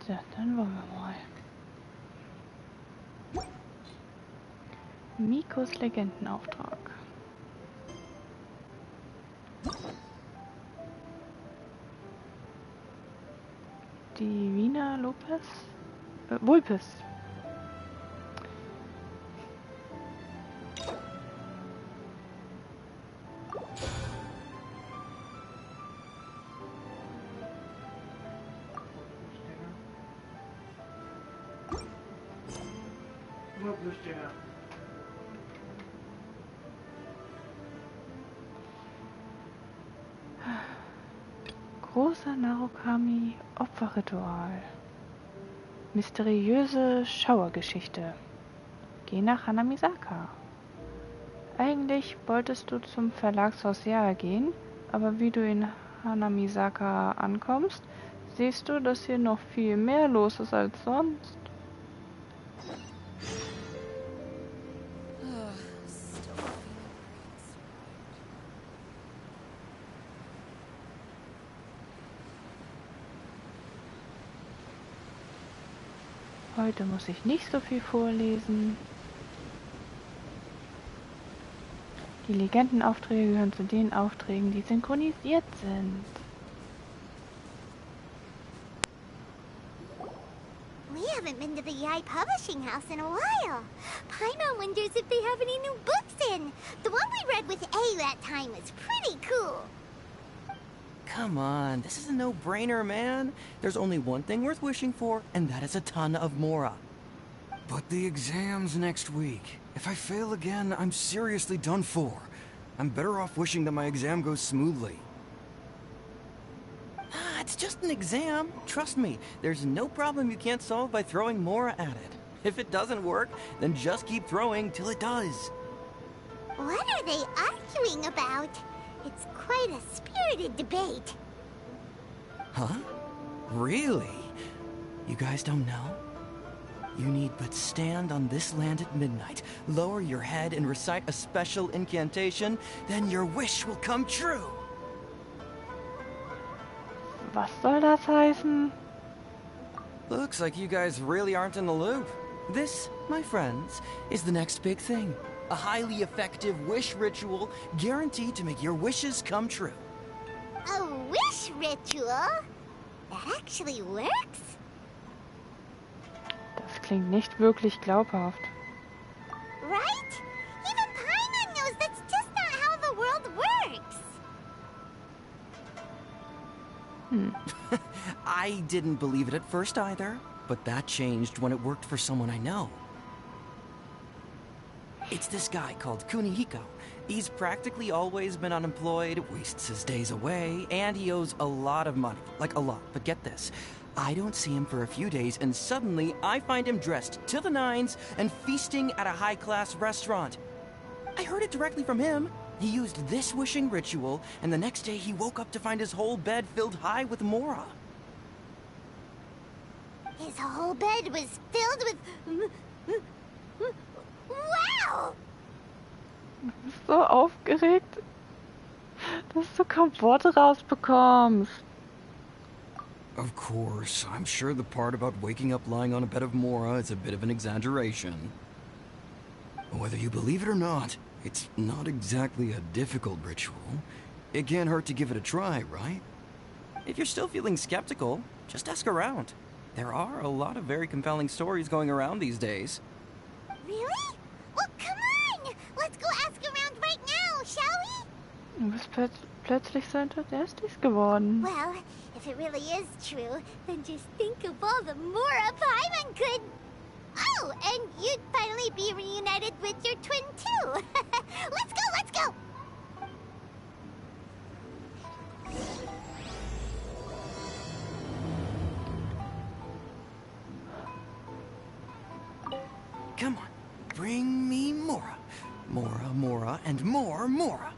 Ja, dann wollen wir mal. Mikos Legendenauftrag. Die Wiener Lopez? Vulpes. Großer Narukami Opferritual. Mysteriöse Schauergeschichte. Geh nach Hanamisaka. Eigentlich wolltest du zum Verlagshaus Yaa gehen, aber wie du in Hanamisaka ankommst, siehst du, dass hier noch viel mehr los ist als sonst. Heute muss ich nicht so viel vorlesen. Die Legendenaufträge gehören zu den Aufträgen, die synchronisiert sind. We haven't been to the Yai Publishing House in a while. Paimon wonders if they have any new books in. The one we read with A that time was pretty cool. Come on, this is a no-brainer, man. There's only one thing worth wishing for, and that is a ton of Mora. But the exam's next week. If I fail again, I'm seriously done for. I'm better off wishing that my exam goes smoothly. Ah, it's just an exam. Trust me, there's no problem you can't solve by throwing Mora at it. If it doesn't work, then just keep throwing till it does. What are they arguing about? It's quite a spirited debate. Huh? Really? You guys don't know? You need but stand on this land at midnight, lower your head and recite a special incantation, then your wish will come true. Was soll das heißen? Looks like you guys really aren't in the loop. This, my friends, is the next big thing. A highly effective wish ritual guaranteed to make your wishes come true. A wish ritual? That actually works? Das klingt nicht wirklich glaubhaft. Right? Even Paimon knows that's just not how the world works. I didn't believe it at first either, but that changed when it worked for someone I know. It's this guy called Kunihiko. He's practically always been unemployed, wastes his days away, and he owes a lot of money. Like a lot, but get this. I don't see him for a few days, and suddenly I find him dressed to the nines and feasting at a high-class restaurant. I heard it directly from him. He used this wishing ritual, and the next day he woke up to find his whole bed filled high with Mora. His whole bed was filled with... Wow! Du bist so aufgeregt, dass du kaum Worte rausbekommst. Of course, I'm sure the part about waking up lying on a bed of Mora is a bit of an exaggeration. Whether you believe it or not, it's not exactly a difficult ritual. It can't hurt to give it a try, right? If you're still feeling skeptical, just ask around. There are a lot of very compelling stories going around these days. Really? Well, come on! Let's go ask around right now, shall we? Du bist plötzlich so enthusiastisch geworden. Well, if it really is true, then just think of all the Mora Paimon could... Oh, and you'd finally be reunited with your twin, too! Let's go, let's go! Come on, bring me Mora. Mora, Mora, and more Mora.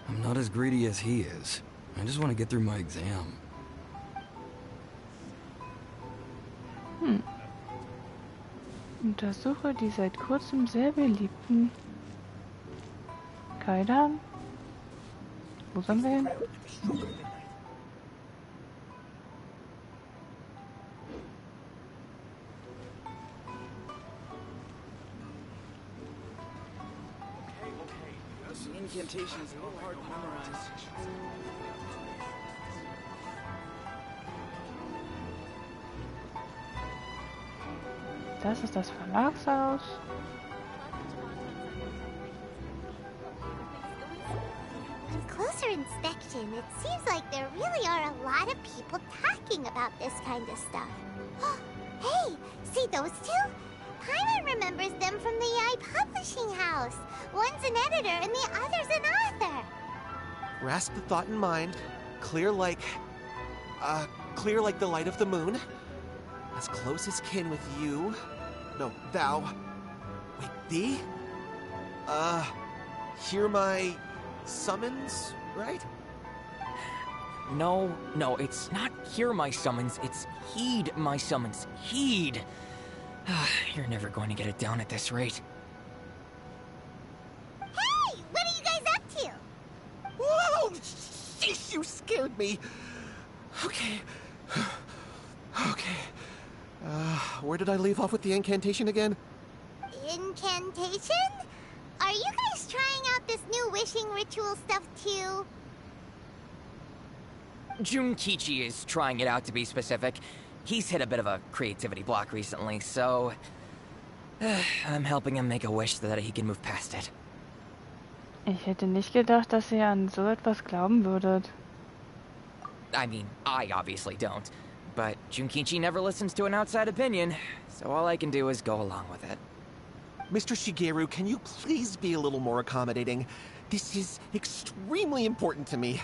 I'm not as greedy as he is. I just want to get through my exam. Untersuche die seit kurzem sehr beliebten Kaidan. Wo sollen wir hin? incantation is a little hard to memorize. Das ist das Verlagshaus. On closer inspection, it seems like there really are a lot of people talking about this kind of stuff. Hey, see those two? Paimon remembers them from the AI publishing house. One's an editor and the other's an author. Grasp the thought in mind. Clear like the light of the moon. As close as kin with you. No, thou. Wait, thee? Hear my summons, right? No, it's not hear my summons, it's heed my summons. Heed! You're never going to get it down at this rate. Hey, what are you guys up to? Whoa! Sheesh, you scared me. Okay. Where did I leave off with the incantation again? Incantation? Are you guys trying out this new wishing ritual stuff too? Junkichi is trying it out, to be specific. He's hit a bit of a creativity block recently, so... I'm helping him make a wish so that he can move past it. Ich hätte nicht gedacht, dass ihr an so etwas glauben würdet. I mean, I obviously don't. But Junkichi never listens to an outside opinion, so all I can do is go along with it. Mr. Shigeru, can you please be a little more accommodating? This is extremely important to me.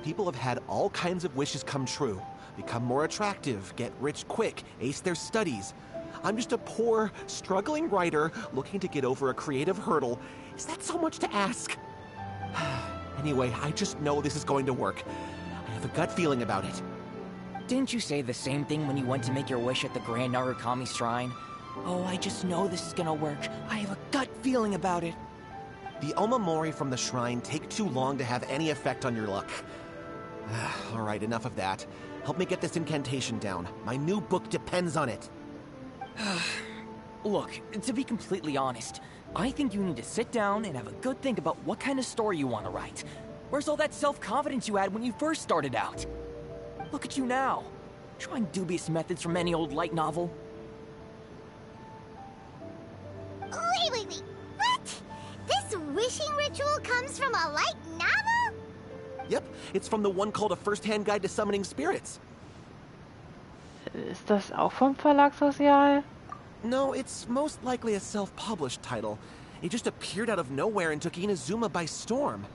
People have had all kinds of wishes come true. Become more attractive, get rich quick, ace their studies. I'm just a poor, struggling writer looking to get over a creative hurdle. Is that so much to ask? Anyway, I just know this is going to work. I have a gut feeling about it. Didn't you say the same thing when you went to make your wish at the Grand Narukami Shrine? Oh, I just know this is gonna work. I have a gut feeling about it. The omamori from the shrine take too long to have any effect on your luck. All right, enough of that. Help me get this incantation down. My new book depends on it. Look, to be completely honest, I think you need to sit down and have a good think about what kind of story you want to write. Where's all that self-confidence you had when you first started out? Look at you now, trying dubious methods from any old light novel. Wait. What? This wishing ritual comes from a light novel? Yep, it's from the one called A First-Hand Guide to Summoning Spirits. Ist das auch vom Verlagshaus Teil? No, it's most likely a self-published title. It just appeared out of nowhere and took Inazuma by storm.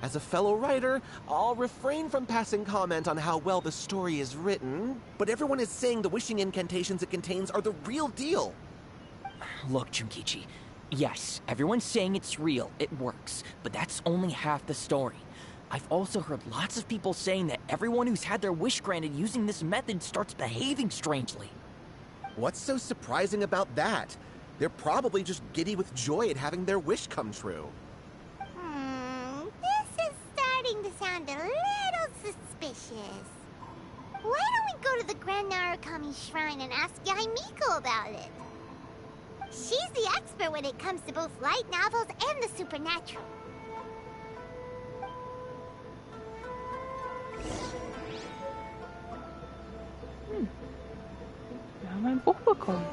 As a fellow writer, I'll refrain from passing comment on how well the story is written, but everyone is saying the wishing incantations it contains are the real deal. Look, Junkichi, yes, everyone's saying it's real, it works, but that's only half the story. I've also heard lots of people saying that everyone who's had their wish granted using this method starts behaving strangely. What's so surprising about that? They're probably just giddy with joy at having their wish come true. This is starting to sound a little suspicious. Why don't we go to the Grand Narukami Shrine and ask Yai Miko about it? She's the expert when it comes to both light novels and the supernatural. Wir haben ein Buch bekommen.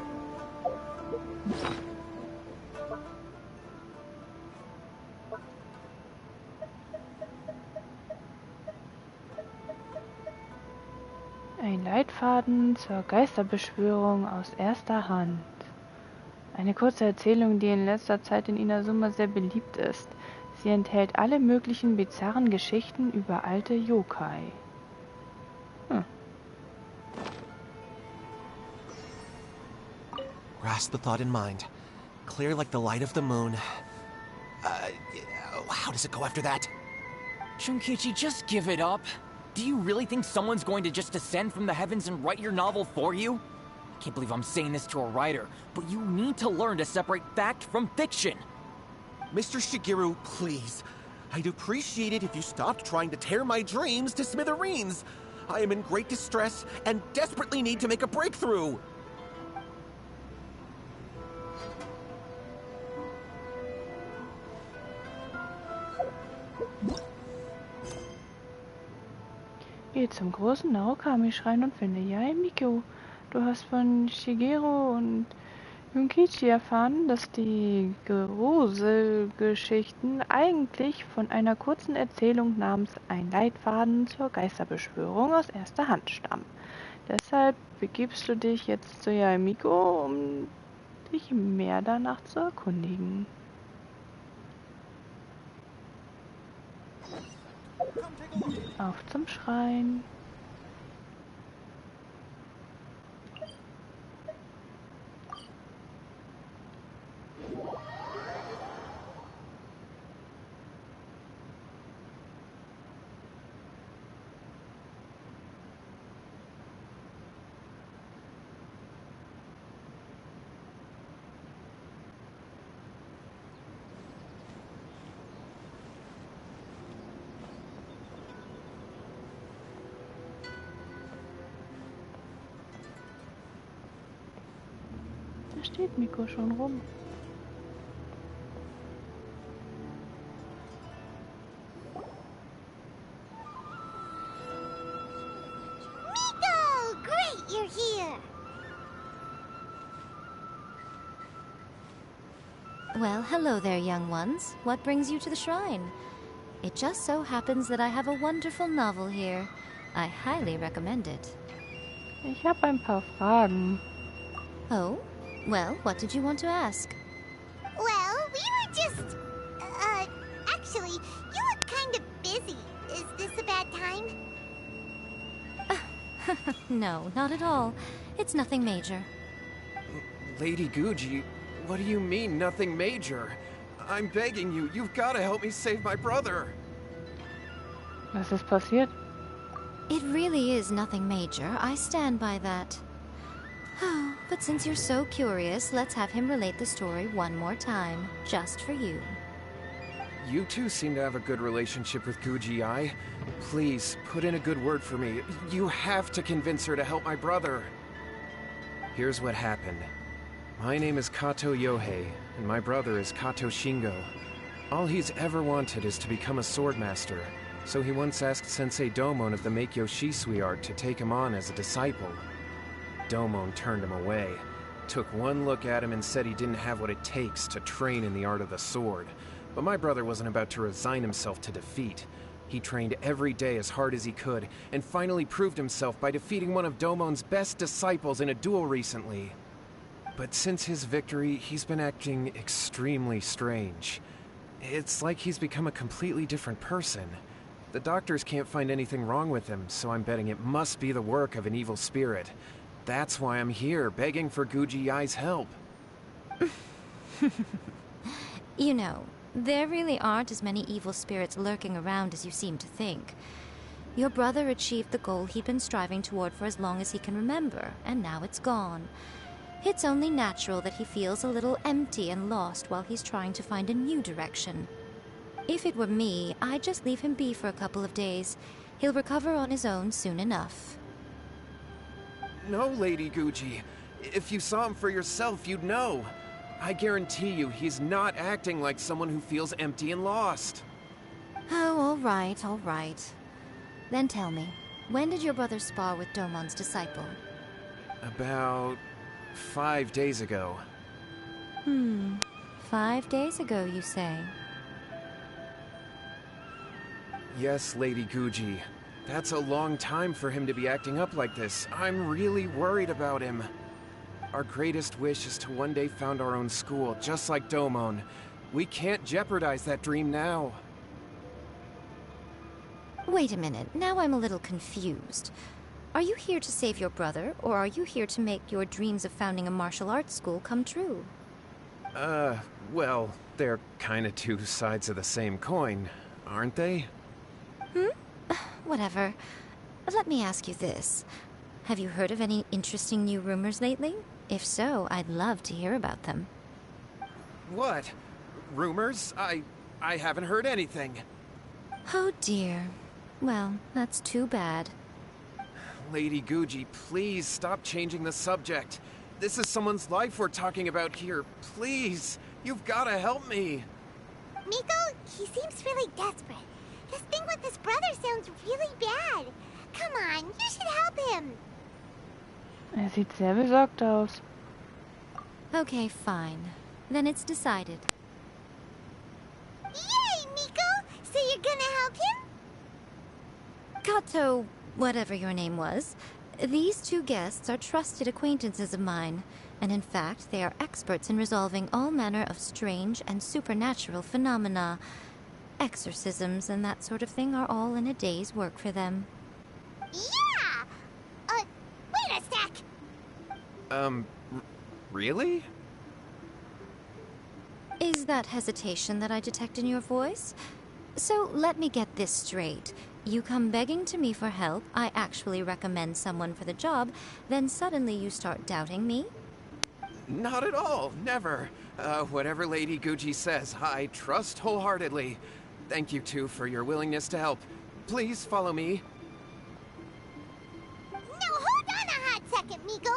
Ein Leitfaden zur Geisterbeschwörung aus erster Hand. Eine kurze Erzählung, die in letzter Zeit in Inazuma sehr beliebt ist. Sie enthält alle möglichen bizarren Geschichten über alte Yokai. Grasp the thought in mind. Clear like the light of the moon. How does it go after that? Junkichi, just give it up. Do you really think someone's going to just descend from the heavens and write your novel for you? I can't believe I'm saying this to a writer, but you need to learn to separate fact from fiction. Mr. Shigeru, please. I'd appreciate it if you stopped trying to tear my dreams to smithereens. I am in great distress and desperately need to make a breakthrough. Geh zum großen Narukami-Schrein und finde Yae Miko. Du hast von Shigeru und Junkichi erfahren, dass die Gruselgeschichten eigentlich von einer kurzen Erzählung namens Ein Leitfaden zur Geisterbeschwörung aus erster Hand stammen. Deshalb begibst du dich jetzt zu Yae Miko, um dich mehr danach zu erkundigen. Auf zum Schrein. Da steht Miko schon rum. Miko! Great, you're here! Well, hello there, young ones. What brings you to the shrine? It just so happens that I have a wonderful novel here. I highly recommend it. Ich habe ein paar Fragen. Oh? Well, what did you want to ask? Well, we were just... actually, you look kind of busy. Is this a bad time? No, not at all. It's nothing major. Lady Guji, what do you mean, nothing major? I'm begging you, you've got to help me save my brother. Was ist passiert? It really is nothing major. I stand by that. Oh, but since you're so curious, let's have him relate the story one more time, just for you. You two seem to have a good relationship with Guji-ai. Please, put in a good word for me. You have to convince her to help my brother. Here's what happened. My name is Kato Yohei, and my brother is Kato Shingo. All he's ever wanted is to become a swordmaster, so he once asked Sensei Domon of the Meikyo Shisui art to take him on as a disciple. Domon turned him away, took one look at him and said he didn't have what it takes to train in the art of the sword. But my brother wasn't about to resign himself to defeat. He trained every day as hard as he could, and finally proved himself by defeating one of Domon's best disciples in a duel recently. But since his victory, he's been acting extremely strange. It's like he's become a completely different person. The doctors can't find anything wrong with him, so I'm betting it must be the work of an evil spirit. That's why I'm here, begging for Guji-ai's help. You know, there really aren't as many evil spirits lurking around as you seem to think. Your brother achieved the goal he'd been striving toward for as long as he can remember, and now it's gone. It's only natural that he feels a little empty and lost while he's trying to find a new direction. If it were me, I'd just leave him be for a couple of days. He'll recover on his own soon enough. No, Lady Guji. If you saw him for yourself, you'd know. I guarantee you, he's not acting like someone who feels empty and lost. Oh, all right, all right. Then tell me, when did your brother spar with Domon's disciple? About 5 days ago. 5 days ago, you say? Yes, Lady Guji. That's a long time for him to be acting up like this. I'm really worried about him. Our greatest wish is to one day found our own school, just like Domon. We can't jeopardize that dream now. Wait a minute, now I'm a little confused. Are you here to save your brother, or are you here to make your dreams of founding a martial arts school come true? Well, they're kinda two sides of the same coin, aren't they? Whatever. Let me ask you this. Have you heard of any interesting new rumors lately? If so, I'd love to hear about them. What? Rumors? I haven't heard anything. Oh dear. Well, that's too bad. Lady Guji, please stop changing the subject. This is someone's life we're talking about here. Please, you've gotta help me. Miko, he seems really desperate. This thing with his brother sounds really bad. Come on, you should help him. Er sieht sehr besorgt aus. Okay, fine. Then it's decided. Yay, Miko! So you're gonna help him? Kato, whatever your name was, these two guests are trusted acquaintances of mine, and in fact, they are experts in resolving all manner of strange and supernatural phenomena. Exorcisms and that sort of thing are all in a day's work for them. Yeah! Wait a sec! Really? Is that hesitation that I detect in your voice? So let me get this straight. You come begging to me for help, I actually recommend someone for the job, then suddenly you start doubting me? Not at all, never. Whatever Lady Guji says, I trust wholeheartedly. Thank you two for your willingness to help. Please follow me. No, hold on a hot second, Miko!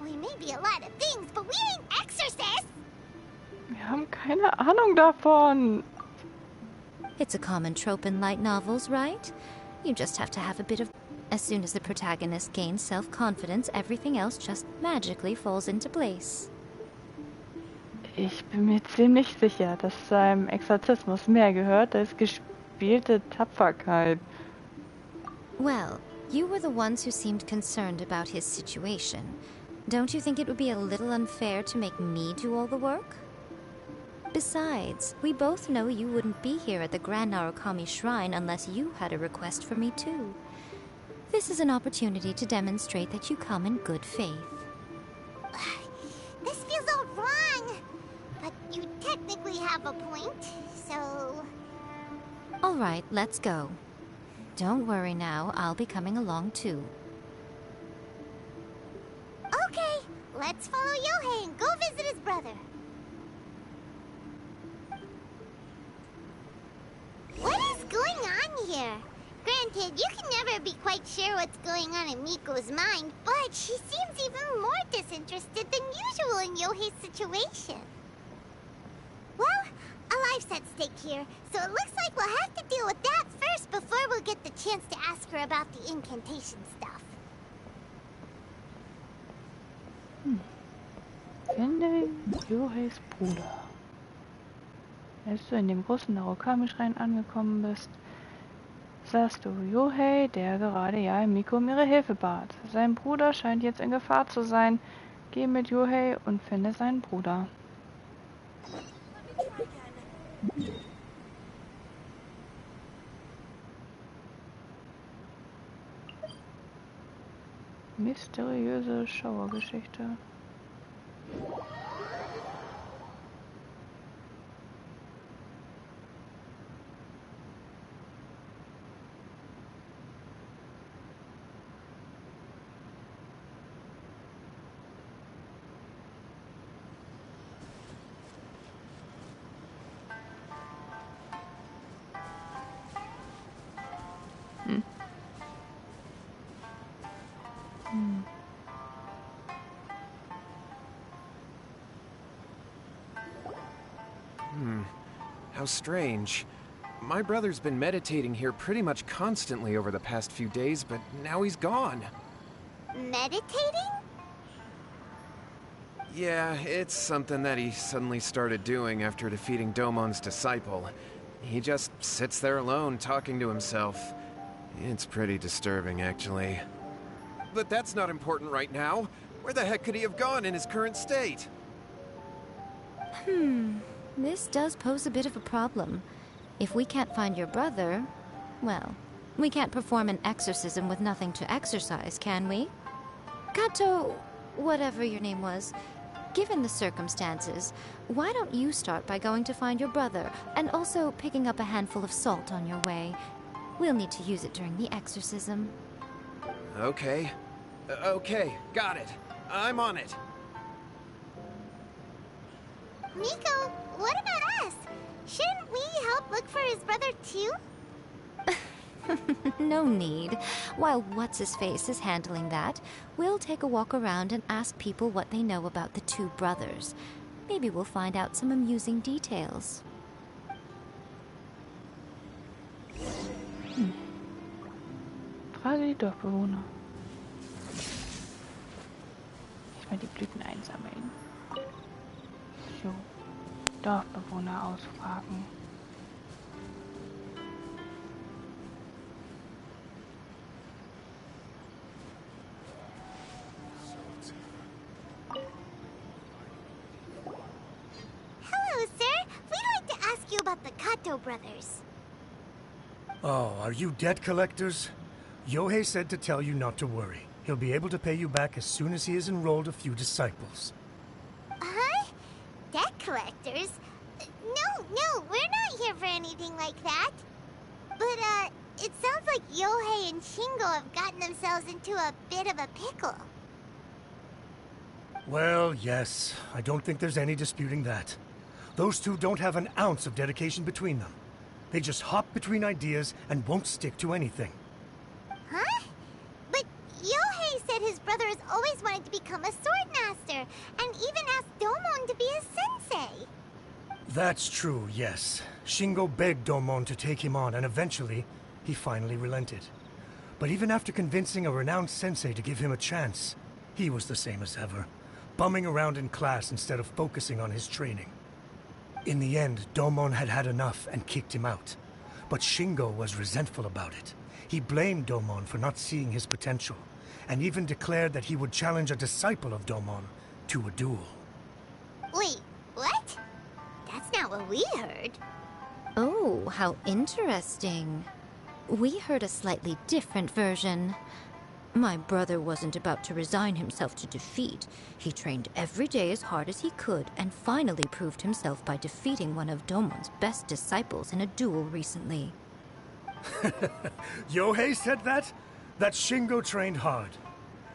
We may be a lot of things, but we ain't exorcists! Wir haben keine Ahnung davon. It's a common trope in light novels, right? You just have to have a bit of... As soon as the protagonist gains self-confidence, everything else just magically falls into place. Ich bin mir ziemlich sicher, dass zu einem Exorzismus mehr gehört als gespielte Tapferkeit. Well, you were the ones who seemed concerned about his situation. Don't you think it would be a little unfair to make me do all the work? Besides, we both know you wouldn't be here at the Grand Narukami Shrine unless you had a request for me too. This is an opportunity to demonstrate that you come in good faith. This feels all wrong! But you technically have a point, so... Alright, let's go. Don't worry now, I'll be coming along too. Okay, let's follow Yohei and go visit his brother. What is going on here? Granted, you can never be quite sure what's going on in Miko's mind, but she seems even more disinterested than usual in Yohei's situation. Well, a life's at stake here, so it looks like we'll have to deal with that first before we'll get the chance to ask her about the incantation stuff. Finde Yoheis Bruder. Als du in dem großen Narukami-Schrein angekommen bist, sahst du Yohei, der gerade Miko um ihre Hilfe bat. Sein Bruder scheint jetzt in Gefahr zu sein. Geh mit Yohei und finde seinen Bruder. Mysteriöse Schauergeschichte. How strange. My brother's been meditating here pretty much constantly over the past few days, but now he's gone. Meditating? Yeah, it's something that he suddenly started doing after defeating Domon's disciple. He just sits there alone, talking to himself. It's pretty disturbing, actually. But that's not important right now. Where the heck could he have gone in his current state? This does pose a bit of a problem. If we can't find your brother, well, we can't perform an exorcism with nothing to exorcise, can we? Kato, whatever your name was, given the circumstances, why don't you start by going to find your brother, and also picking up a handful of salt on your way? We'll need to use it during the exorcism. Okay. Okay, got it. I'm on it. Miko, what about us? Shouldn't we help look for his brother too? No need. While What's-His-Face is handling that, we'll take a walk around and ask people what they know about the two brothers. Maybe we'll find out some amusing details. Frage die Dorfbewohner. Erstmal die Blüten einsammeln. So. Dorfbewohner ausfragen. Hello, sir. We'd like to ask you about the Kato brothers. Oh, are you debt collectors? Yohei said to tell you not to worry. He'll be able to pay you back as soon as he has enrolled a few disciples. Huh? Debt collectors? No, we're not here for anything like that. But, it sounds like Yohei and Shingo have gotten themselves into a bit of a pickle. Well, yes. I don't think there's any disputing that. Those two don't have an ounce of dedication between them. They just hop between ideas and won't stick to anything. Huh? But Yohei said his brother has always wanted to become a sword master, and even asked Domon to be his sensei. That's true, yes. Shingo begged Domon to take him on, and eventually, he finally relented. But even after convincing a renowned sensei to give him a chance, he was the same as ever, bumming around in class instead of focusing on his training. In the end, Domon had had enough and kicked him out. But Shingo was resentful about it. He blamed Domon for not seeing his potential, and even declared that he would challenge a disciple of Domon to a duel. Wait, what? That's not what we heard. Oh, how interesting. We heard a slightly different version. My brother wasn't about to resign himself to defeat. He trained every day as hard as he could and finally proved himself by defeating one of Domon's best disciples in a duel recently. Yohei said that? That Shingo trained hard.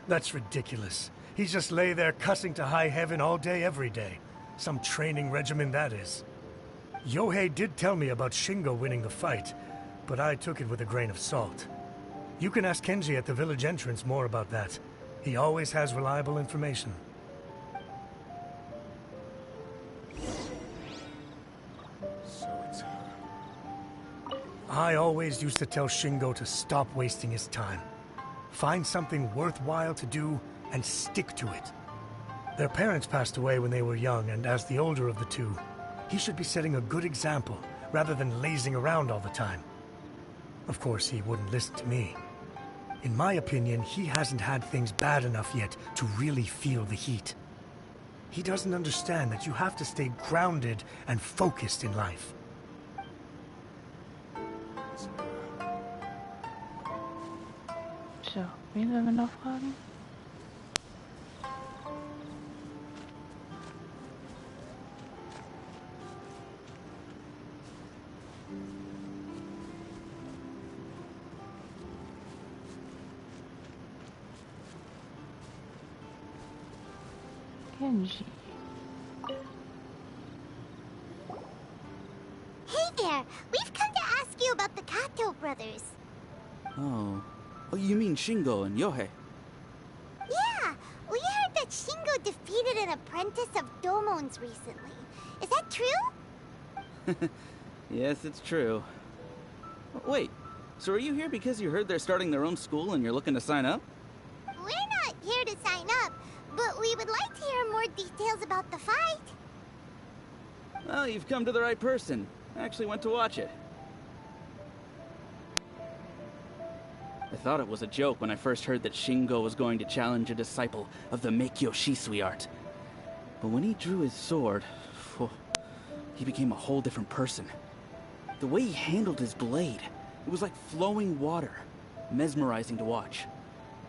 That's ridiculous. He just lay there cussing to high heaven all day every day. Some training regimen that is. Yohei did tell me about Shingo winning the fight, but I took it with a grain of salt. You can ask Kenji at the village entrance more about that. He always has reliable information. I always used to tell Shingo to stop wasting his time. Find something worthwhile to do and stick to it. Their parents passed away when they were young, and as the older of the two, he should be setting a good example rather than lazing around all the time. Of course, he wouldn't listen to me. In my opinion, he hasn't had things bad enough yet to really feel the heat. He doesn't understand that you have to stay grounded and focused in life. So, wen sollen wir noch fragen? Kenji. Hey there, we've come to ask you about the Kato brothers. Oh, you mean Shingo and Yohei? Yeah, we heard that Shingo defeated an apprentice of Domon's recently. Is that true? Yes, it's true. Wait, so are you here because you heard they're starting their own school and you're looking to sign up? We're not here to sign up, but we would like to hear more details about the fight. Well, you've come to the right person. I actually went to watch it. I thought it was a joke when I first heard that Shingo was going to challenge a disciple of the Miko Shisui art. But when he drew his sword, he became a whole different person. The way he handled his blade, it was like flowing water, mesmerizing to watch.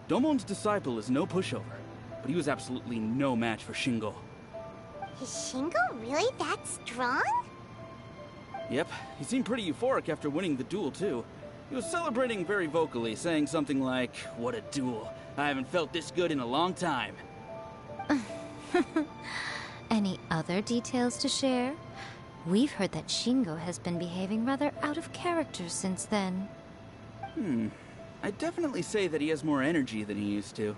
Domon's disciple is no pushover, but he was absolutely no match for Shingo. Is Shingo really that strong? Yep, he seemed pretty euphoric after winning the duel, too. He was celebrating very vocally, saying something like, "What a duel. I haven't felt this good in a long time." Any other details to share? We've heard that Shingo has been behaving rather out of character since then. I'd definitely say that he has more energy than he used to.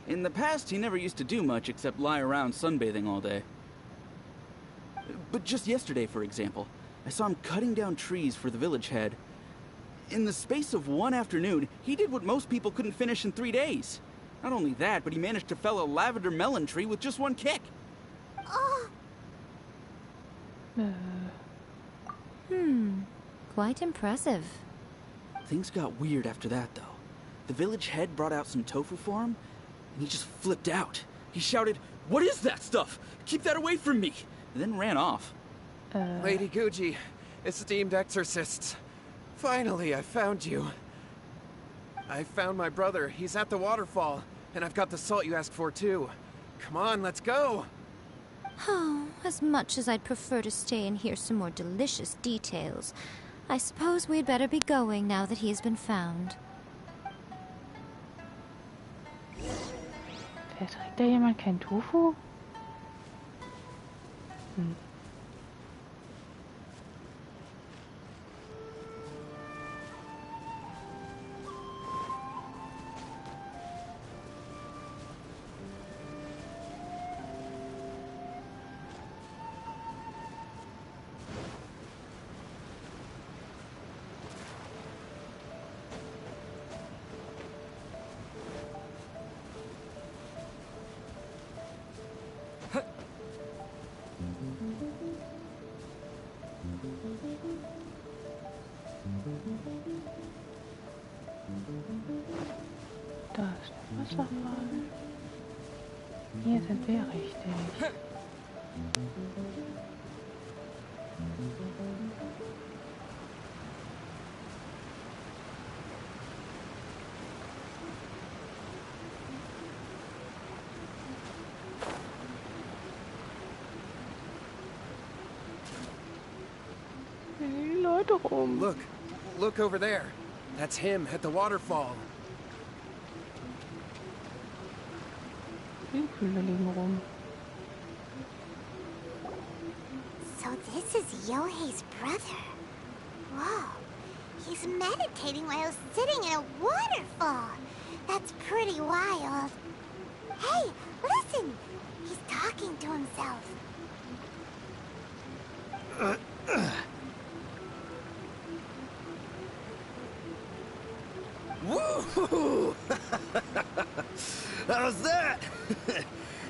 In the past, he never used to do much except lie around sunbathing all day. But just yesterday, for example, I saw him cutting down trees for the village head. In the space of one afternoon, he did what most people couldn't finish in 3 days. Not only that, but he managed to fell a lavender melon tree with just one kick. Oh, Quite impressive. Things got weird after that, though. The village head brought out some tofu for him, and he just flipped out. He shouted, "What is that stuff? Keep that away from me!" And then ran off. Lady Guji, esteemed exorcists. Finally, I found you. I found my brother. He's at the waterfall. And I've got the salt you asked for, too. Come on, let's go! Oh, as much as I'd prefer to stay and hear some more delicious details, I suppose we'd better be going now that he has been found. Verträgt da jemand kein Tofu? Da ist der Wasserfall. Hier sind wir richtig. Die Leute rum. Look over there. That's him at the waterfall. Die Kühle liegen rum. so this is Yohei's brother. Whoa, he's meditating while sitting in a waterfall. That's pretty wild. Hey, listen! He's talking to himself. Woo! How's that?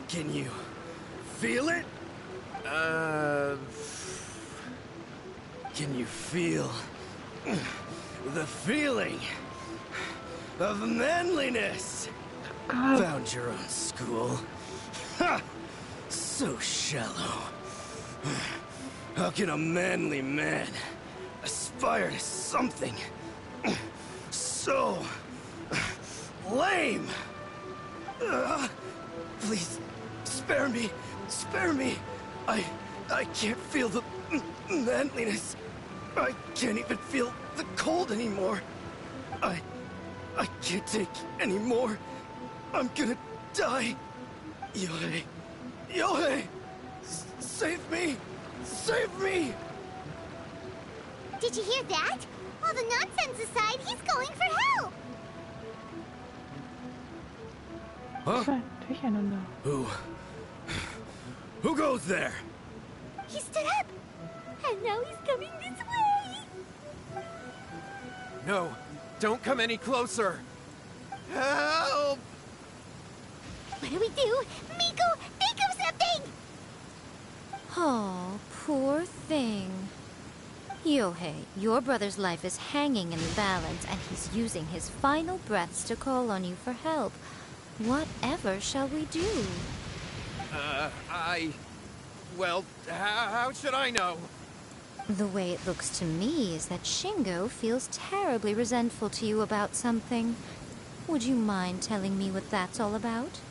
Can you feel it? Can you feel the feeling of manliness? Found your own school. Ha! So shallow. How can a manly man aspire to something so lame? Please, spare me. Spare me. I can't feel the manliness. I can't even feel the cold anymore. I can't take any more. I'm gonna die. Yohei. Yohei! Save me! Save me! Did you hear that? All the nonsense aside, he's going for help! Huh? Durcheinander. Who goes there? He stood up! And now he's coming this way! No, don't come any closer. Help! What do we do? Miko, think of something! Oh, poor thing. Yohei, your brother's life is hanging in the balance, and he's using his final breaths to call on you for help. Whatever shall we do? Well, how should I know? The way it looks to me is that Shingo feels terribly resentful to you about something. Would you mind telling me what that's all about?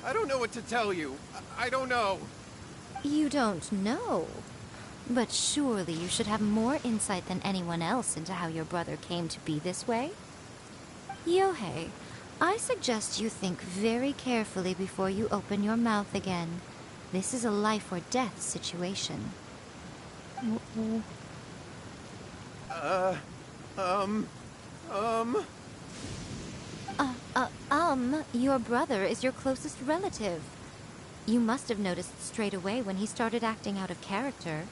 I don't know what to tell you. I don't know. You don't know? But surely you should have more insight than anyone else into how your brother came to be this way? Yohei, I suggest you think very carefully before you open your mouth again. This is a life or death situation. Your brother is your closest relative. You must have noticed straight away when he started acting out of character.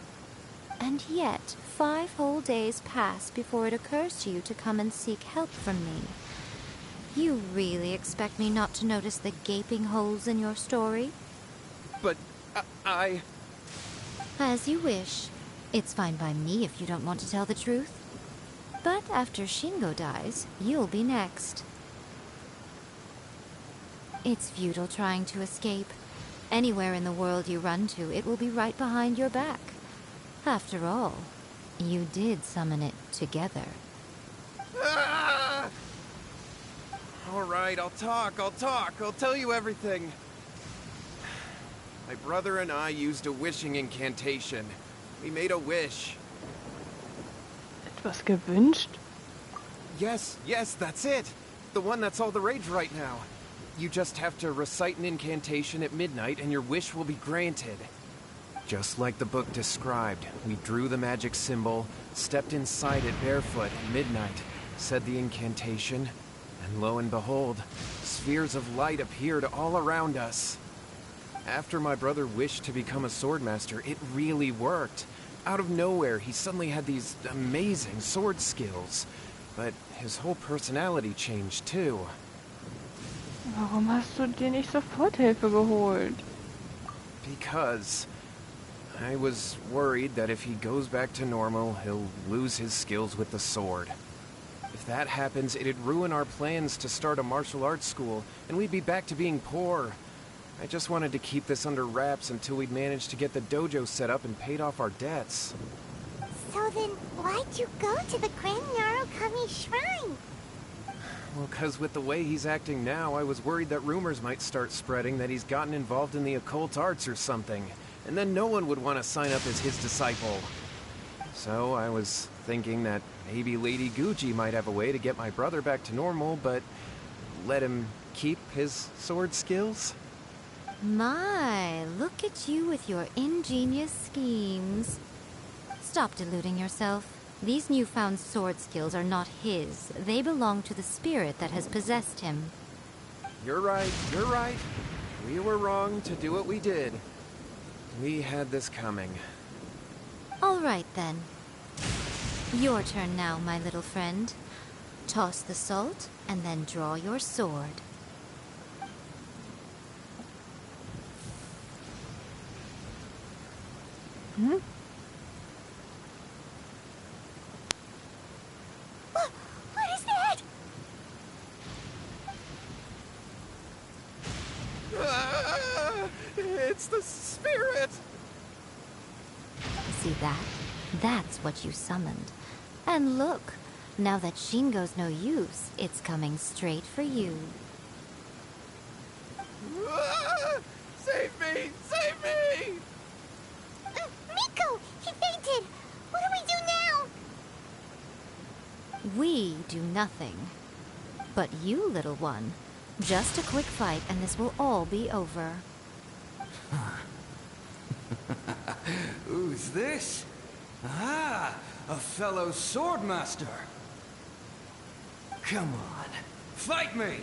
And yet, 5 whole days pass before it occurs to you to come and seek help from me. You really expect me not to notice the gaping holes in your story? But I... As you wish. It's fine by me if you don't want to tell the truth. But after Shingo dies, you'll be next. It's futile trying to escape. Anywhere in the world you run to, it will be right behind your back. After all, you did summon it together. Ah! All right, I'll talk. I'll tell you everything. My brother and I used a wishing incantation. We made a wish. Etwas gewünscht? Yes, that's it. The one that's all the rage right now. You just have to recite an incantation at midnight and your wish will be granted. Just like the book described, we drew the magic symbol, stepped inside it barefoot at midnight, said the incantation, and lo and behold, spheres of light appeared all around us. After my brother wished to become a swordmaster, it really worked. Out of nowhere, he suddenly had these amazing sword skills. But his whole personality changed too. Warum hast du dir nicht sofort Hilfe geholt? Because I was worried that if he goes back to normal, he'll lose his skills with the sword. If that happens, it'd ruin our plans to start a martial arts school, and we'd be back to being poor. I just wanted to keep this under wraps until we'd managed to get the dojo set up and paid off our debts. So then, why'd you go to the Grand Narukami Shrine? Well, 'cause with the way he's acting now, I was worried that rumors might start spreading that he's gotten involved in the occult arts or something, and then no one would want to sign up as his disciple. So I was thinking that maybe Lady Gucci might have a way to get my brother back to normal, but let him keep his sword skills? My, look at you with your ingenious schemes. Stop deluding yourself. These newfound sword skills are not his. They belong to the spirit that has possessed him. You're right. We were wrong to do what we did. We had this coming. All right, then. Your turn now, my little friend. Toss the salt, and then draw your sword. Hmm? What is that? It's the spirit! See that? That's what you summoned. And look, now that Shingo's no use, it's coming straight for you. Save me! Save me! Miko! He fainted! What do we do now? We do nothing. But you, little one, just a quick fight and this will all be over. Who's this? Ah, a fellow swordmaster. Come on, fight me!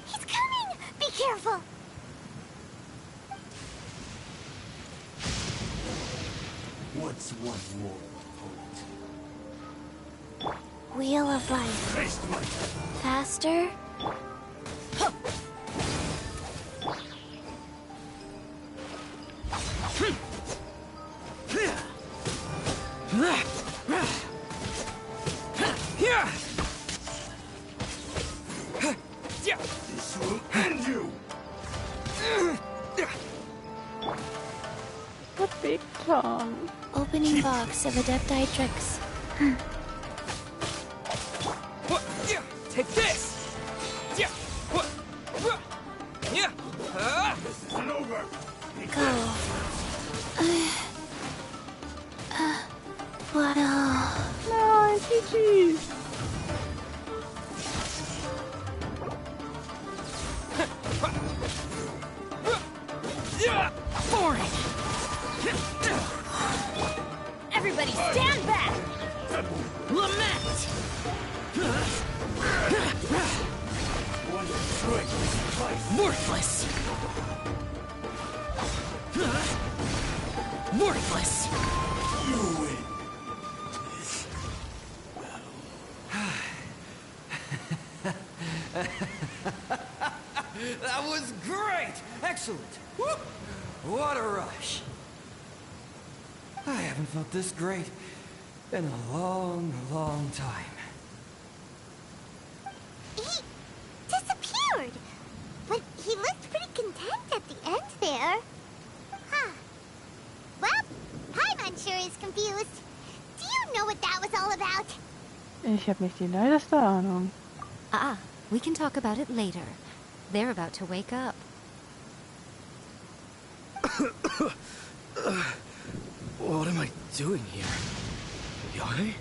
He's coming! Be careful! What's one more point? Wheel of Life. Faster? This will end you! The big tongue. Opening box of Adepti tricks. Take this! This isn't over! Go. What Nein, GG. Boring! Everybody stand back! Lament! Worthless! Worthless! useless. You win. That was great! Excellent! Whoop. What a rush! I haven't felt this great in a long, long time. He disappeared! But he looked pretty content at the end there. Huh. Well, Paimon sure is confused. Do you know what that was all about? Ich habe nicht die leiseste Ahnung. Ah, we can talk about it later. They're about to wake up. What am I doing here? Yohei?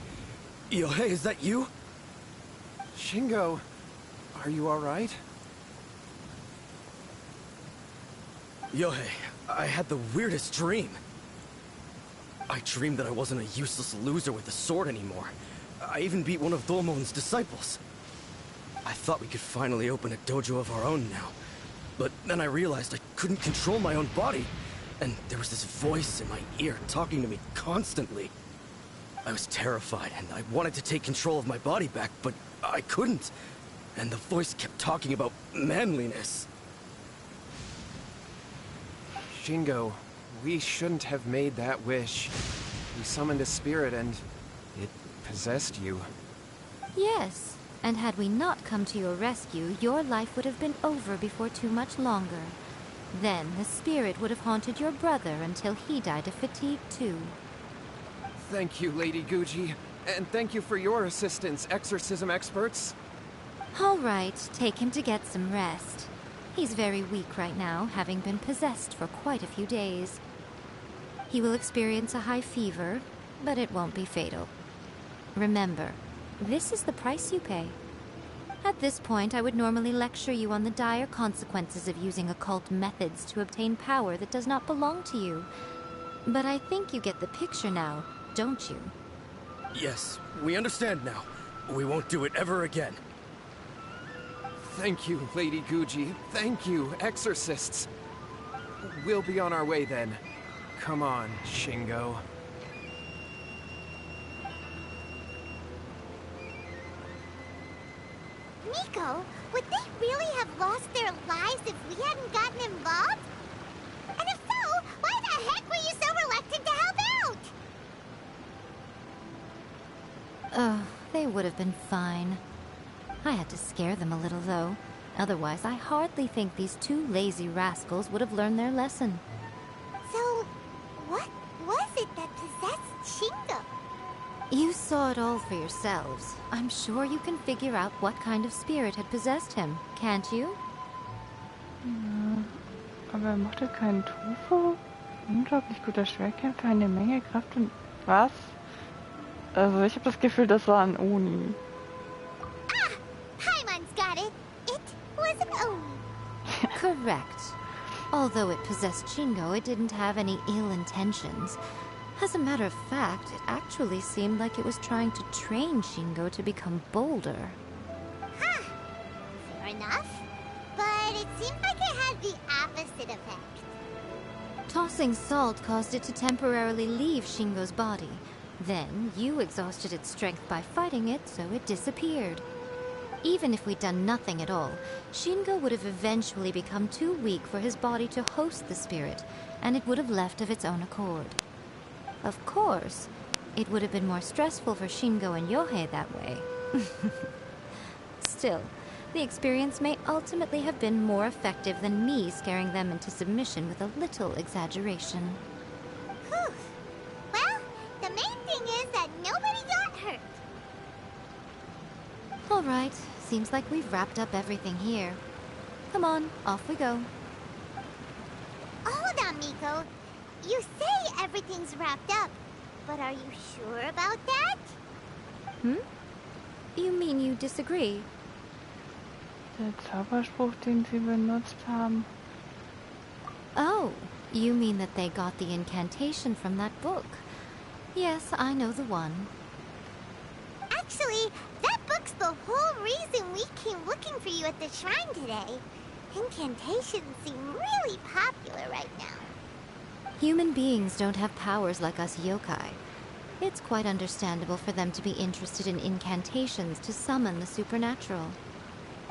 Yohei, is that you? Shingo, are you alright? Yohei, I had the weirdest dream. I dreamed that I wasn't a useless loser with a sword anymore. I even beat one of Domon's disciples. I thought we could finally open a dojo of our own now. But then I realized I couldn't control my own body. And there was this voice in my ear talking to me constantly. I was terrified and I wanted to take control of my body back, but I couldn't. And the voice kept talking about manliness. Shingo, we shouldn't have made that wish. You summoned a spirit and it possessed you. Yes, and had we not come to your rescue, your life would have been over before too much longer. Then the spirit would have haunted your brother until he died of fatigue too. Thank you, Lady Guji. And thank you for your assistance, exorcism experts. All right, take him to get some rest. He's very weak right now, having been possessed for quite a few days. He will experience a high fever, but it won't be fatal. Remember, this is the price you pay. At this point, I would normally lecture you on the dire consequences of using occult methods to obtain power that does not belong to you. But I think you get the picture now, don't you? Yes, we understand now. We won't do it ever again. Thank you, Lady Guji. Thank you, exorcists. We'll be on our way then. Come on, Shingo. Miko, would they really have lost their lives if we hadn't gotten involved? And if so, why the heck were you so reluctant to help out? They would have been fine. I had to scare them a little, though. Otherwise, I hardly think these two lazy rascals would have learned their lesson. So, what was it that possessed Shingo? You saw it all for yourselves. I'm sure you can figure out what kind of spirit had possessed him, can't you? Ja, aber mochte keinen Tofu? Unglaublich guter Schwertkämpfer, eine Menge Kraft und... Was? Also ich habe das Gefühl, das war ein Oni. Ah! Paimon's got it! It was an Oni. Correct. Although it possessed Shingo, it didn't have any ill intentions. As a matter of fact, it actually seemed like it was trying to train Shingo to become bolder. Huh. Fair enough. But it seemed like it had the opposite effect. Tossing salt caused it to temporarily leave Shingo's body. Then, you exhausted its strength by fighting it, so it disappeared. Even if we'd done nothing at all, Shingo would have eventually become too weak for his body to host the spirit, and it would have left of its own accord. Of course, it would have been more stressful for Shingo and Yohei that way. Still, the experience may ultimately have been more effective than me scaring them into submission with a little exaggeration. Whew. Well, the main thing is that nobody got hurt. All right, seems like we've wrapped up everything here. Come on, off we go. Hold on, Miko. You say everything's wrapped up, but are you sure about that? You mean you disagree? Der Zauberspruch, den sie benutzt haben. Oh, you mean that they got the incantation from that book? Yes, I know the one. Actually, that book's the whole reason we came looking for you at the shrine today. Incantations seem really popular right now. Human beings don't have powers like us yokai. It's quite understandable for them to be interested in incantations to summon the supernatural.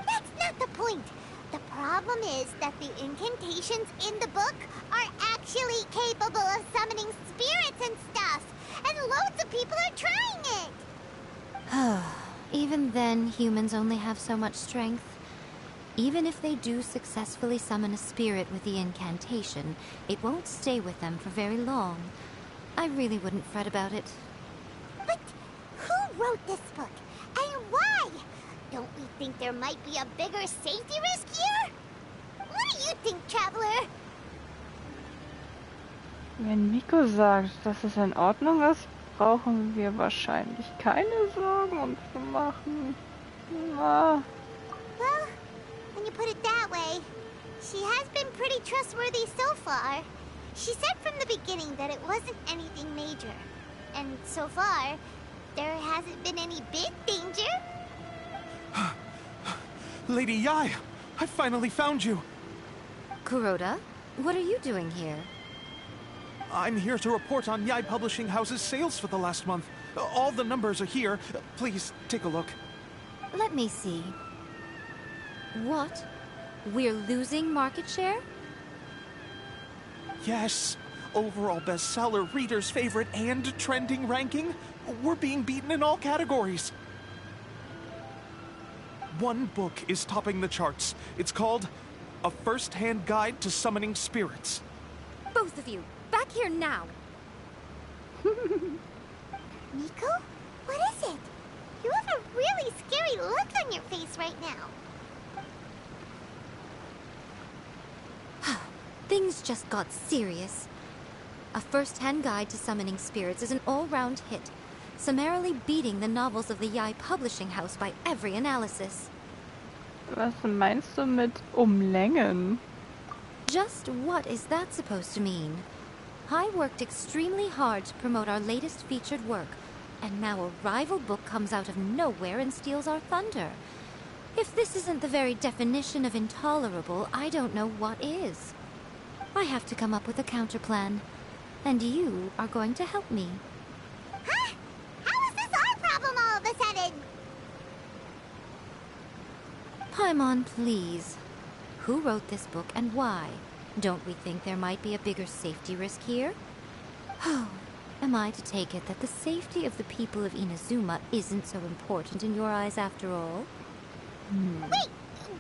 That's not the point. The problem is that the incantations in the book are actually capable of summoning spirits and stuff. And loads of people are trying it. Even then, humans only have so much strength. Even if they do successfully summon a spirit with the incantation, it won't stay with them for very long. I really wouldn't fret about it. But who wrote this book? And why? Don't we think there might be a bigger safety risk here? What do you think, Traveler? Wenn Miko sagt, dass es in Ordnung ist, brauchen wir wahrscheinlich keine Sorgen uns zu machen. Na. Well, when you put it that way, she has been pretty trustworthy so far. She said from the beginning that it wasn't anything major. And so far, there hasn't been any big danger. Lady Yai, I finally found you. Kuroda, what are you doing here? I'm here to report on Yai Publishing House's sales for the last month. All the numbers are here. Please, take a look. Let me see. What? We're losing market share? Yes. Overall bestseller, reader's favorite, and trending ranking. We're being beaten in all categories. One book is topping the charts. It's called A First-Hand Guide to Summoning Spirits. Both of you, back here now. Miko? What is it? You have a really scary look on your face right now. Things just got serious. A First-Hand Guide to Summoning Spirits is an all-round hit, summarily beating the novels of the Yai Publishing House by every analysis. Was meinst du mit Längen? Just what is that supposed to mean? I worked extremely hard to promote our latest featured work, and now a rival book comes out of nowhere and steals our thunder. If this isn't the very definition of intolerable, I don't know what is. I have to come up with a counterplan, and you are going to help me. Huh? How is this our problem all of a sudden? Paimon, please. Who wrote this book and why? Don't we think there might be a bigger safety risk here? Oh, am I to take it that the safety of the people of Inazuma isn't so important in your eyes after all? Wait,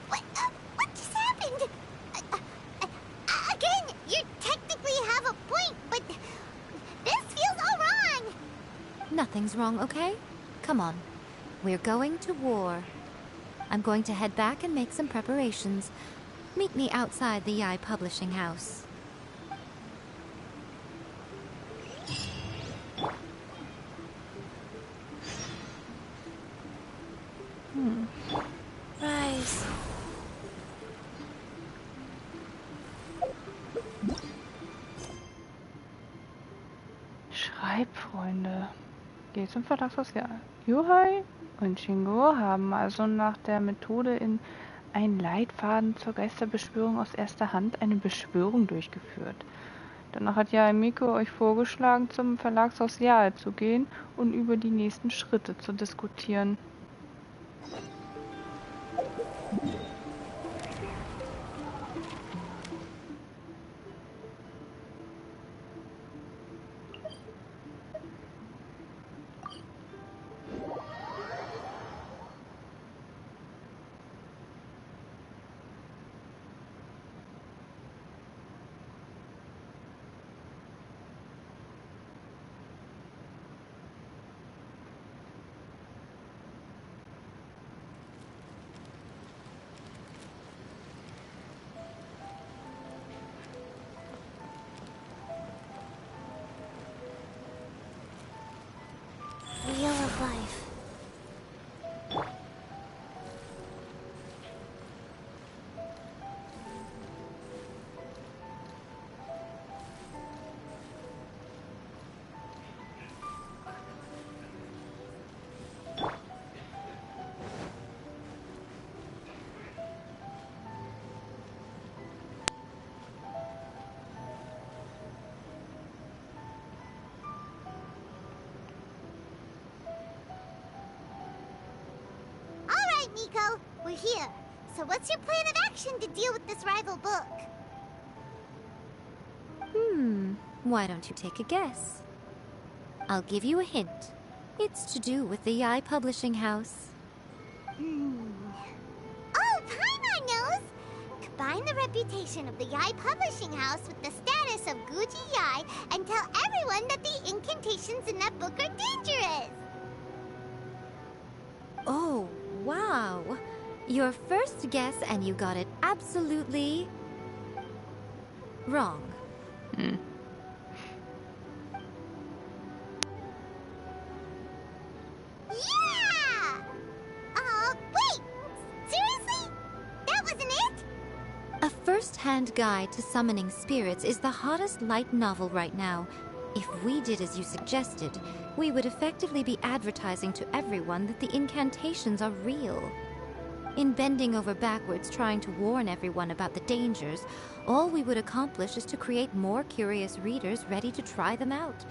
what just happened? Again, you technically have a point, but this feels all wrong. Nothing's wrong, okay? Come on. We're going to war. I'm going to head back and make some preparations. Meet me outside the Yai Publishing House. Rise. Schreibfreunde. Geht zum Verlagssozial. Yuhai und Shingo haben also nach der Methode in Ein Leitfaden zur Geisterbeschwörung aus erster Hand eine Beschwörung durchgeführt. Danach hat ja Miko euch vorgeschlagen, zum Verlagshaus Jahl zu gehen und über die nächsten Schritte zu diskutieren. Miko. We're here. So what's your plan of action to deal with this rival book? Why don't you take a guess? I'll give you a hint. It's to do with the Yai Publishing House. Oh, Paimon knows! Combine the reputation of the Yai Publishing House with the status of Guji Yai and tell everyone that the incantations in that book are dangerous! Oh, wow. Your first guess and you got it absolutely... wrong. Yeah! Wait! Seriously? That wasn't it? A first-hand guide to summoning spirits is the hottest light novel right now. If we did as you suggested, we would effectively be advertising to everyone that the incantations are real. In bending over backwards trying to warn everyone about the dangers, all we would accomplish is to create more curious readers ready to try them out.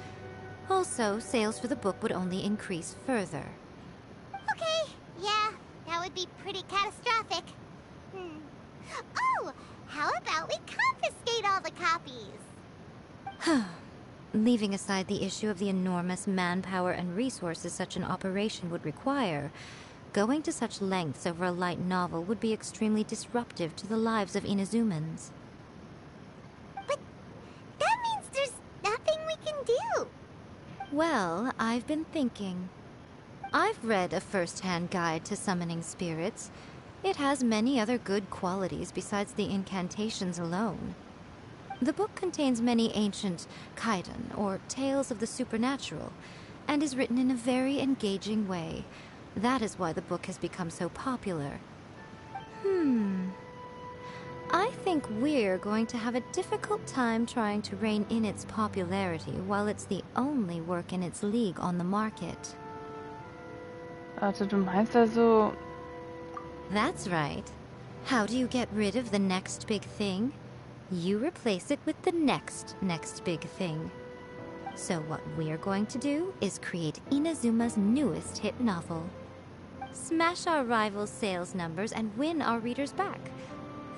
Also, sales for the book would only increase further. Okay, yeah, that would be pretty catastrophic. Oh, how about we confiscate all the copies? Leaving aside the issue of the enormous manpower and resources such an operation would require, going to such lengths over a light novel would be extremely disruptive to the lives of Inazumans. But that means there's nothing we can do. Well, I've been thinking. I've read a first-hand guide to summoning spirits. It has many other good qualities besides the incantations alone. The book contains many ancient kaiden, or tales of the supernatural, and is written in a very engaging way. That is why the book has become so popular. I think we're going to have a difficult time trying to rein in its popularity while it's the only work in its league on the market. Also, du meinst also... That's right. How do you get rid of the next big thing? You replace it with the next big thing. So what we're going to do is create Inazuma's newest hit novel. Smash our rival's sales numbers and win our readers back.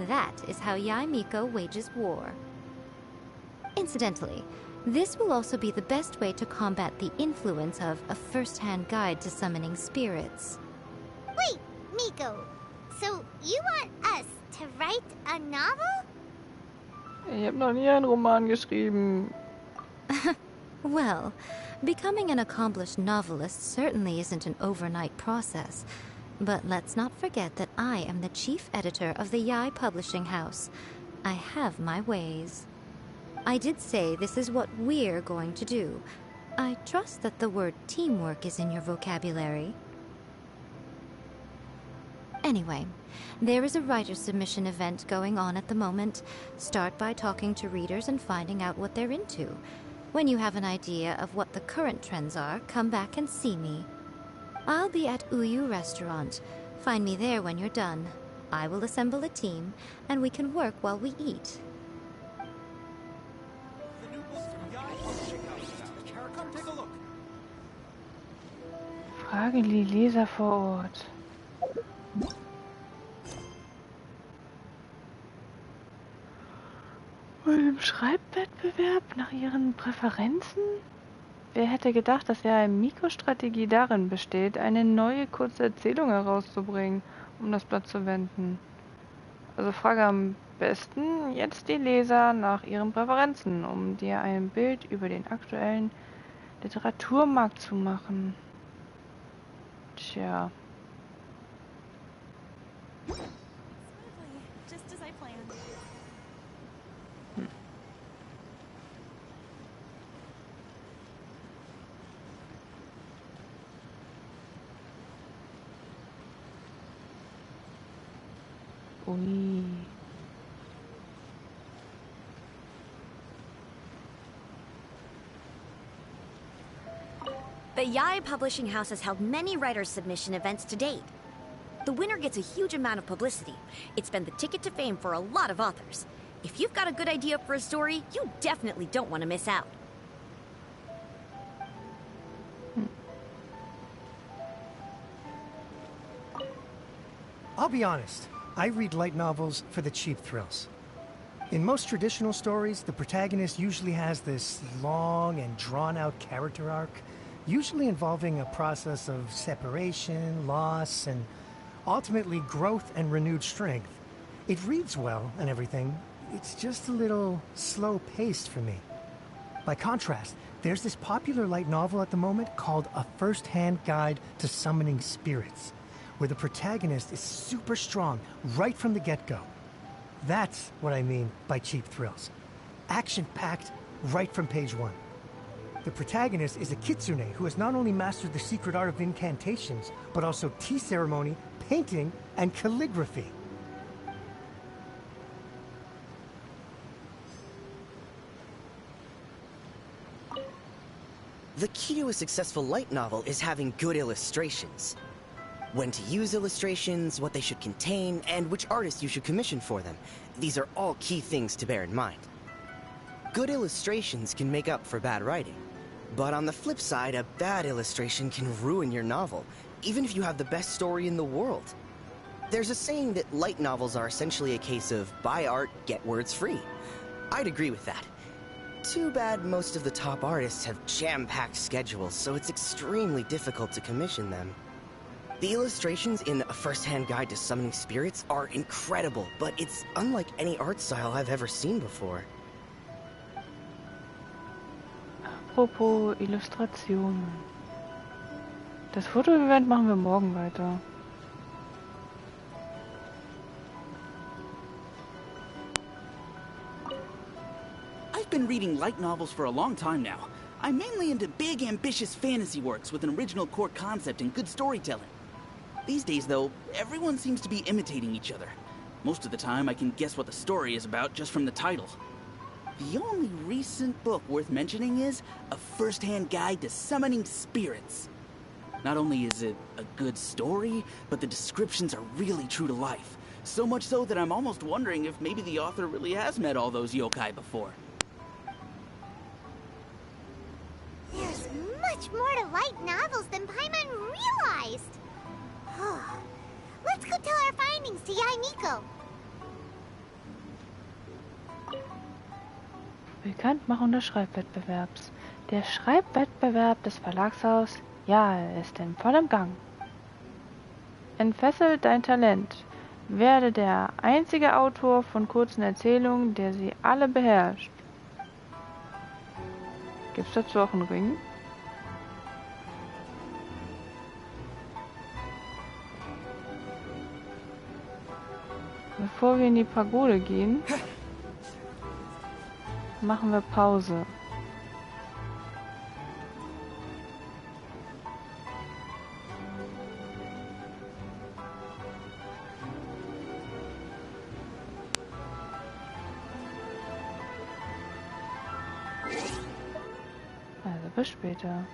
That is how Yai Miko wages war. Incidentally, this will also be the best way to combat the influence of a first-hand guide to summoning spirits. Wait, Miko, so you want us to write a novel? Ich habe noch nie einen Roman geschrieben. Well, becoming an accomplished novelist certainly isn't an overnight process. But let's not forget that I am the chief editor of the Yai Publishing House. I have my ways. I did say this is what we're going to do. I trust that the word teamwork is in your vocabulary. Anyway, there is a writer submission event going on at the moment. Start by talking to readers and finding out what they're into. When you have an idea of what the current trends are, come back and see me. I'll be at Uyu Restaurant. Find me there when you're done. I will assemble a team, and we can work while we eat. Frage die Leser vor Ort. Bei dem Schreibwettbewerb nach ihren Präferenzen? Wer hätte gedacht, dass ja eine Miko-Strategie darin besteht, eine neue kurze Erzählung herauszubringen, um das Blatt zu wenden? Also frage am besten jetzt die Leser nach ihren Präferenzen, um dir ein Bild über den aktuellen Literaturmarkt zu machen. Tja. Just as I planned. Ui. The Yai Publishing House has held many writers' submission events to date. The winner gets a huge amount of publicity. It's been the ticket to fame for a lot of authors. If you've got a good idea for a story, you definitely don't want to miss out. be honest. I read light novels for the cheap thrills. In most traditional stories, the protagonist usually has this long and drawn-out character arc, usually involving a process of separation, loss, and ultimately growth and renewed strength. It reads well and everything. It's just a little slow-paced for me. By contrast, there's this popular light novel at the moment called A First-Hand Guide to Summoning Spirits, where the protagonist is super strong right from the get-go. That's what I mean by cheap thrills. Action-packed right from page 1. The protagonist is a kitsune who has not only mastered the secret art of incantations, but also tea ceremony, painting, and calligraphy. The key to a successful light novel is having good illustrations. When to use illustrations, what they should contain, and which artist you should commission for them. These are all key things to bear in mind. Good illustrations can make up for bad writing. But on the flip side, a bad illustration can ruin your novel, even if you have the best story in the world. There's a saying that light novels are essentially a case of buy art, get words free. I'd agree with that. Too bad most of the top artists have jam-packed schedules, so it's extremely difficult to commission them. The illustrations in A First-Hand Guide to Summoning Spirits are incredible, but it's unlike any art style I've ever seen before. Apropos Illustrationen. Das Foto-Event machen wir morgen weiter. I've been reading light novels for a long time now. I'm mainly into big, ambitious fantasy works with an original core concept and good storytelling. These days, though, everyone seems to be imitating each other. Most of the time, I can guess what the story is about just from the title. The only recent book worth mentioning is A First-Hand Guide to Summoning Spirits. Not only is it a good story, but the descriptions are really true to life. So much so that I'm almost wondering if maybe the author really has met all those yokai before. There's much more to light novels than Paimon realized. Let's go tell our findings to Yai Miko. Bekanntmachung des Schreibwettbewerbs. Der Schreibwettbewerb des Verlagshaus, ja, ist in vollem Gang. Entfessel dein Talent. Werde der einzige Autor von kurzen Erzählungen, der sie alle beherrscht. Gibt's dazu auch einen Ring? Bevor wir in die Pagode gehen, machen wir Pause. Also bis später.